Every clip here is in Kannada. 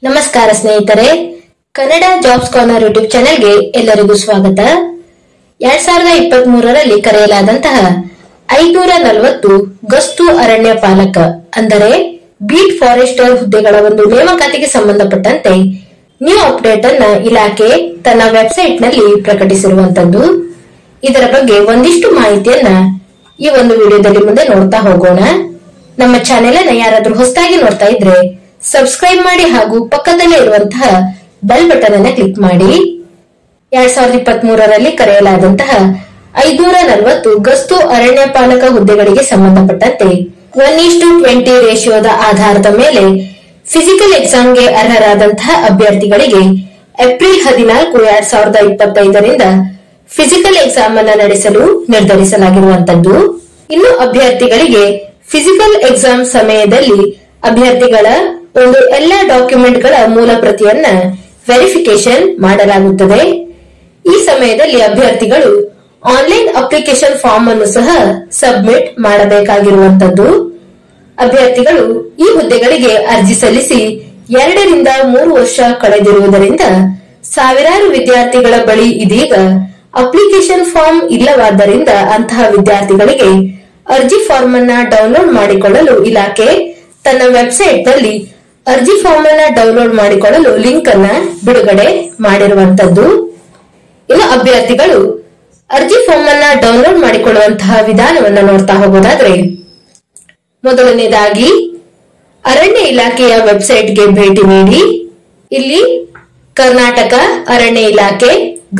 ನಮಸ್ಕಾರ ಸ್ನೇಹಿತರೆ, ಕನ್ನಡ ಜಾಬ್ಸ್ ಕಾರ್ನರ್ ಯೂಟ್ಯೂಬ್ ಚಾನೆಲ್ಗೆ ಎಲ್ಲರಿಗೂ ಸ್ವಾಗತ. 2023ರಲ್ಲಿ ಕರೆಯಲಾದಂತಹ 540 ಗಸ್ತು ಅರಣ್ಯ ಪಾಲಕ ಅಂದರೆ ಬೀಟ್ ಫಾರೆಸ್ಟರ್ ಹುದ್ದೆಗಳ ಒಂದು ನೇಮಕಾತಿಗೆ ಸಂಬಂಧಪಟ್ಟಂತೆ ನ್ಯೂ ಅಪ್ಡೇಟ್ ಅನ್ನ ಇಲಾಖೆ ತನ್ನ ವೆಬ್ಸೈಟ್ ನಲ್ಲಿ ಪ್ರಕಟಿಸಿರುವಂತದ್ದು. ಇದರ ಬಗ್ಗೆ ಒಂದಿಷ್ಟು ಮಾಹಿತಿಯನ್ನ ಈ ಒಂದು ವಿಡಿಯೋದಲ್ಲಿ ಮುಂದೆ ನೋಡ್ತಾ ಹೋಗೋಣ. ನಮ್ಮ ಚಾನೆಲ್ ಅನ್ನ ಯಾರಾದ್ರೂ ಹೊಸದಾಗಿ ನೋಡ್ತಾ ಇದ್ರೆ ಸಬ್ಸ್ಕ್ರೈಬ್ ಮಾಡಿ ಹಾಗೂ ಪಕ್ಕದಲ್ಲೇ ಇರುವಂತಹ ಬೆಲ್ ಬಟನ್ ಅನ್ನ ಕ್ಲಿಕ್ ಮಾಡಿ. 2023ರಲ್ಲಿ ಕರೆಯಲಾದಂತಹ 540 ಗಸ್ತು ಅರಣ್ಯ ಪಾಲಕ ಹುದ್ದೆಗಳಿಗೆ ಸಂಬಂಧಪಟ್ಟಂತೆ 1:20 ರೇಷಿಯೋದ ಆಧಾರದ ಮೇಲೆ ಫಿಸಿಕಲ್ ಎಕ್ಸಾಮ್ಗೆ ಅರ್ಹರಾದಂತಹ ಅಭ್ಯರ್ಥಿಗಳಿಗೆ ಏಪ್ರಿಲ್ 14, 2025ರಿಂದ ಫಿಸಿಕಲ್ ಎಕ್ಸಾಮ್ ಅನ್ನು ನಡೆಸಲು ನಿರ್ಧರಿಸಲಾಗಿರುವಂತದ್ದು. ಇನ್ನು ಅಭ್ಯರ್ಥಿಗಳಿಗೆ ಫಿಸಿಕಲ್ ಎಕ್ಸಾಮ್ ಸಮಯದಲ್ಲಿ ಅಭ್ಯರ್ಥಿಗಳ ಒಂದು ಎಲ್ಲ ಡಾಕ್ಯುಮೆಂಟ್ ಗಳ ಮೂಲ ಪ್ರತಿಯನ್ನ ವೆರಿಫಿಕೇಶನ್ ಮಾಡಲಾಗುತ್ತದೆ. ಈ ಸಮಯದಲ್ಲಿ ಅಭ್ಯರ್ಥಿಗಳು ಆನ್ಲೈನ್ ಅಪ್ಲಿಕೇಶನ್ ಫಾರ್ಮ್ ಅನ್ನು ಸಹ ಸಬ್ಮಿಟ್ ಮಾಡಬೇಕಾಗಿರುವಂತದ್ದು. ಅಭ್ಯರ್ಥಿಗಳು ಈ ಹುದ್ದೆಗಳಿಗೆ ಅರ್ಜಿ ಸಲ್ಲಿಸಿ 2 ರಿಂದ 3 ವರ್ಷ ಕಳೆದಿರುವುದರಿಂದ ಸಾವಿರಾರು ವಿದ್ಯಾರ್ಥಿಗಳ ಬಳಿ ಇದೀಗ ಅಪ್ಲಿಕೇಶನ್ ಫಾರ್ಮ್ ಇಲ್ಲವಾದ್ದರಿಂದ ಅಂತಹ ವಿದ್ಯಾರ್ಥಿಗಳಿಗೆ ಅರ್ಜಿ ಫಾರ್ಮ್ ಅನ್ನ ಡೌನ್ಲೋಡ್ ಮಾಡಿಕೊಳ್ಳಲು ಇಲಾಖೆ ತನ್ನ ವೆಬ್ಸೈಟ್ ನಲ್ಲಿ ಅರ್ಜಿ ಫಾರ್ಮ್ ಅನ್ನ ಡೌನ್ಲೋಡ್ ಮಾಡಿಕೊಳ್ಳಲು ಲಿಂಕ್ ಅನ್ನ ಬಿಡುಗಡೆ ಮಾಡಿರುವಂತದ್ದು. ಇನ್ನು ಅಭ್ಯರ್ಥಿಗಳು ಅರ್ಜಿ ಫಾರ್ಮ್ ಅನ್ನ ಡೌನ್ಲೋಡ್ ಮಾಡಿಕೊಳ್ಳುವಂತಹ ವಿಧಾನವನ್ನ ನೋಡ್ತಾ ಹೋಗೋದಾದ್ರೆ, ಮೊದಲನೇದಾಗಿ ಅರಣ್ಯ ಇಲಾಖೆಯ ವೆಬ್ಸೈಟ್ಗೆ ಭೇಟಿ ನೀಡಿ ಇಲ್ಲಿ ಕರ್ನಾಟಕ ಅರಣ್ಯ ಇಲಾಖೆ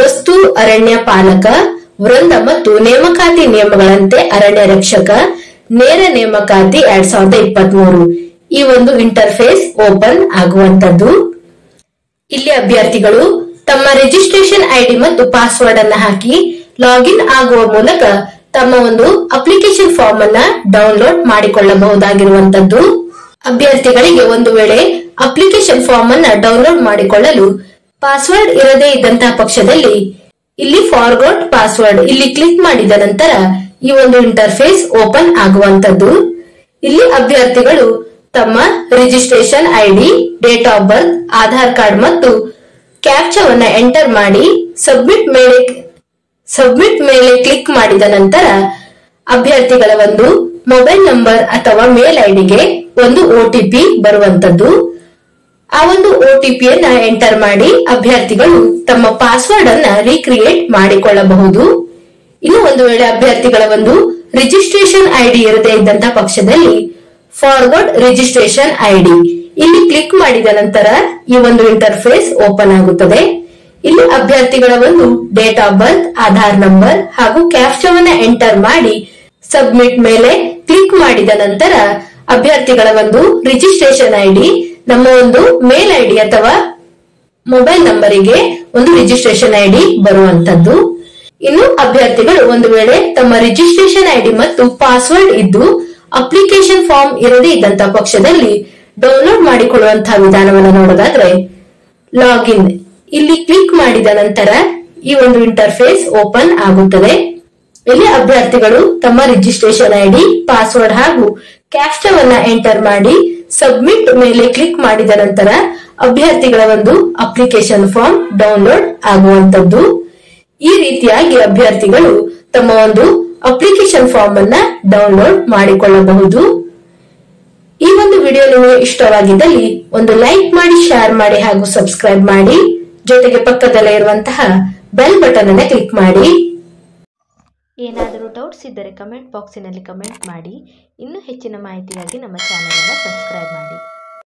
ಗಸ್ತು ಅರಣ್ಯ ಪಾಲಕ ವೃಂದ ಮತ್ತು ನೇಮಕಾತಿ ನಿಯಮಗಳಂತೆ ಅರಣ್ಯ ರಕ್ಷಕ ನೇರ ನೇಮಕಾತಿ 2023 ಈ ಒಂದು ಇಂಟರ್ಫೇಸ್ ಓಪನ್ ಆಗುವಂತದ್ದು. ಇಲ್ಲಿ ಅಭ್ಯರ್ಥಿಗಳು ತಮ್ಮ ರಿಜಿಸ್ಟ್ರೇಷನ್ ಐಡಿ ಮತ್ತು ಪಾಸ್ವರ್ಡ್ ಅನ್ನ ಹಾಕಿ ಲಾಗಿನ್ ಆಗುವ ಮೂಲಕ ತಮ್ಮ ಒಂದು ಅಪ್ಲಿಕೇಶನ್ ಫಾರ್ಮ್ ಅನ್ನ ಡೌನ್ಲೋಡ್ ಮಾಡಿಕೊಳ್ಳಬಹುದಾಗಿರುವಂತದ್ದು. ಅಭ್ಯರ್ಥಿಗಳಿಗೆ ಒಂದು ವೇಳೆ ಅಪ್ಲಿಕೇಶನ್ ಫಾರ್ಮ್ ಅನ್ನ ಡೌನ್ಲೋಡ್ ಮಾಡಿಕೊಳ್ಳಲು ಪಾಸ್ವರ್ಡ್ ಇರದೇ ಇದ್ದಂತಹ ಪಕ್ಷದಲ್ಲಿ ಇಲ್ಲಿ ಫಾರ್ಗೊಟ್ ಪಾಸ್ವರ್ಡ್ ಇಲ್ಲಿ ಕ್ಲಿಕ್ ಮಾಡಿದ ನಂತರ ಈ ಒಂದು ಇಂಟರ್ಫೇಸ್ ಓಪನ್ ಆಗುವಂತದ್ದು. ಇಲ್ಲಿ ಅಭ್ಯರ್ಥಿಗಳು ತಮ್ಮ registration ID, date of birth, Aadhaar card ಮತ್ತು ಕ್ಯಾಪ್ಚಾವನ್ನ ಎಂಟರ್ ಮಾಡಿ ಸಬ್ಮಿಟ್ ಮೇಲೆ ಕ್ಲಿಕ್ ಮಾಡಿದ ನಂತರ ಅಭ್ಯರ್ಥಿಗಳ ಒಂದು ಮೊಬೈಲ್ ನಂಬರ್ ಅಥವಾ ಮೇಲ್ ಐಡಿಗೆ ಒಂದು OTP ಬರುವಂತದ್ದು. ಆ ಒಂದು OTP ಯನ್ನ ಎಂಟರ್ ಮಾಡಿ ಅಭ್ಯರ್ಥಿಗಳು ತಮ್ಮ ಪಾಸ್ವರ್ಡ್ ಅನ್ನ ರೀಕ್ರಿಯೇಟ್ ಮಾಡಿಕೊಳ್ಳಬಹುದು. ಇನ್ನು ಒಂದು ವೇಳೆ ಅಭ್ಯರ್ಥಿಗಳ ಒಂದು ರಿಜಿಸ್ಟ್ರೇಷನ್ ಐಡಿ ಇರದೇ ಇದ್ದಂತಹ ಪಕ್ಷದಲ್ಲಿ ಫಾರ್ವರ್ಡ್ ರಿಜಿಸ್ಟ್ರೇಷನ್ ಐಡಿ ಇಲ್ಲಿ ಕ್ಲಿಕ್ ಮಾಡಿದ ನಂತರ ಈ ಒಂದು ಇಂಟರ್ಫೇಸ್ ಓಪನ್ ಆಗುತ್ತದೆ. ಇಲ್ಲಿ ಅಭ್ಯರ್ಥಿಗಳ ಒಂದು date of birth, Aadhaar number ಹಾಗೂ ಕ್ಯಾಪ್ಚಾವನ್ನ ಎಂಟರ್ ಮಾಡಿ ಸಬ್ಮಿಟ್ ಮೇಲೆ ಕ್ಲಿಕ್ ಮಾಡಿದ ನಂತರ ಅಭ್ಯರ್ಥಿಗಳ ಒಂದು ರಿಜಿಸ್ಟ್ರೇಷನ್ ಐಡಿ ನಮ್ಮ ಒಂದು ಮೇಲ್ ಐಡಿ ಅಥವಾ ಮೊಬೈಲ್ ನಂಬರಿಗೆ ಒಂದು ರಿಜಿಸ್ಟ್ರೇಷನ್ ಐಡಿ ಬರುವಂತದ್ದು. ಇನ್ನು ಅಭ್ಯರ್ಥಿಗಳು ಒಂದು ವೇಳೆ ತಮ್ಮ ರಿಜಿಸ್ಟ್ರೇಷನ್ ಐಡಿ ಮತ್ತು ಪಾಸ್ವರ್ಡ್ ಇದ್ದು ಅಪ್ಲಿಕೇಶನ್ ಫಾರ್ಮ್ ಇರದೇ ಇದ್ದಂತಹ ಪಕ್ಷದಲ್ಲಿ ಡೌನ್ಲೋಡ್ ಮಾಡಿಕೊಳ್ಳುವಂತಹ ವಿಧಾನವನ್ನು ನೋಡೋದಾದ್ರೆ, ಲಾಗಿನ್ ಇಲ್ಲಿ ಕ್ಲಿಕ್ ಮಾಡಿದ ನಂತರ ಈ ಒಂದು ಇಂಟರ್ಫೇಸ್ ಓಪನ್ ಆಗುತ್ತದೆ. ಇಲ್ಲಿ ಅಭ್ಯರ್ಥಿಗಳು ತಮ್ಮ ರಿಜಿಸ್ಟ್ರೇಷನ್ ಐಡಿ, ಪಾಸ್ವರ್ಡ್ ಹಾಗೂ ಕ್ಯಾಪ್ಚಾವನ್ನ ಎಂಟರ್ ಮಾಡಿ ಸಬ್ಮಿಟ್ ಮೇಲೆ ಕ್ಲಿಕ್ ಮಾಡಿದ ನಂತರ ಅಭ್ಯರ್ಥಿಗಳ ಒಂದು ಅಪ್ಲಿಕೇಶನ್ ಫಾರ್ಮ್ ಡೌನ್ಲೋಡ್ ಆಗುವಂತದ್ದು. ಈ ರೀತಿಯಾಗಿ ಅಭ್ಯರ್ಥಿಗಳು ತಮ್ಮ ಒಂದು ಅಪ್ಲಿಕೇಶನ್ ಫಾರ್ಮ್ ಅನ್ನ ಡೌನ್ಲೋಡ್ ಮಾಡಿಕೊಳ್ಳಬಹುದು. ಈ ಒಂದು ವಿಡಿಯೋ ನಿಮಗೆ ಇಷ್ಟವಾಗಿದ್ದಲ್ಲಿ ಒಂದು ಲೈಕ್ ಮಾಡಿ, ಶೇರ್ ಮಾಡಿ ಹಾಗೂ ಸಬ್ಸ್ಕ್ರೈಬ್ ಮಾಡಿ. ಜೊತೆಗೆ ಪಕ್ಕದಲ್ಲೇ ಇರುವಂತಹ ಬೆಲ್ ಬಟನ್ ಅನ್ನು ಕ್ಲಿಕ್ ಮಾಡಿ. ಏನಾದರೂ ಡೌಟ್ಸ್ ಇದ್ದರೆ ಕಮೆಂಟ್ ಬಾಕ್ಸಿನಲ್ಲಿ ಕಮೆಂಟ್ ಮಾಡಿ. ಇನ್ನೂ ಹೆಚ್ಚಿನ ಮಾಹಿತಿಗಾಗಿ ನಮ್ಮ ಚಾನೆಲ್ ಅನ್ನು ಸಬ್ಸ್ಕ್ರೈಬ್ ಮಾಡಿ.